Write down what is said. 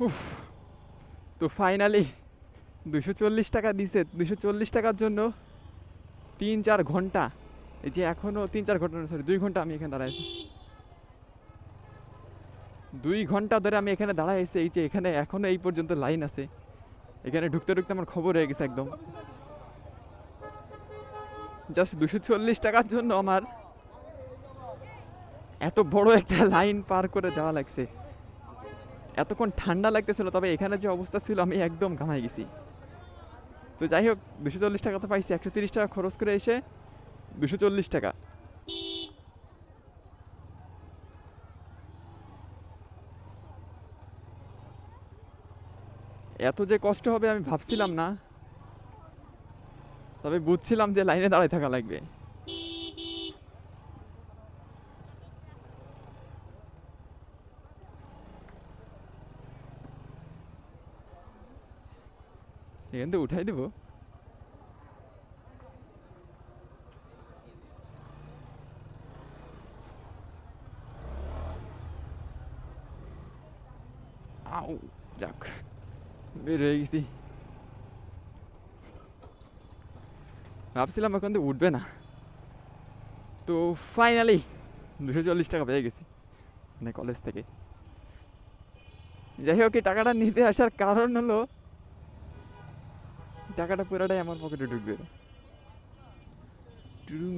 উফ, তো ফাইনালি 240 টাকা দিছে। 240 টাকার জন্য 3-4 ঘন্টা, এই যে এখনও 3-4 ঘন্টা, সরি 2 ঘন্টা আমি এখানে দাঁড়াই আছি। 2 ঘন্টা ধরে আমি এখানে দাঁড়াই আছি। এই যে এখানে এখনও এই পর্যন্ত লাইন আছে। এখানে ঢুকতে ঢুকতে আমার খবর হয়ে গেছে একদম। জাস্ট 240 টাকার জন্য আমার এত বড় একটা লাইন পার করে যাওয়া লাগছে। এতক্ষণ ঠান্ডা লাগতেছিল, তবে এখানে যে অবস্থা ছিল আমি একদম ঘামাই গেছি। তো যাই হোক, 240 টাকা তো পাইছি। 130 টাকা খরচ করে এসে 240 টাকা। এত যে কষ্ট হবে আমি ভাবছিলাম না, তবে বুঝছিলাম যে লাইনে দাঁড়ায় থাকা লাগবে। এখান থেকে উঠাই দেবো। আউ, যাক, বের হয়ে গেছি। ভাবছিলাম এখন তো উঠবে না। তো ফাইনালি 240 টাকা পেয়ে গেছি মানে কলেজ থেকে। যাই হোক, এই টাকাটা নিতে আসার কারণ হলো টাকাটা পুরোটাই আমার পকেটে ঢুকবে। টুডুং।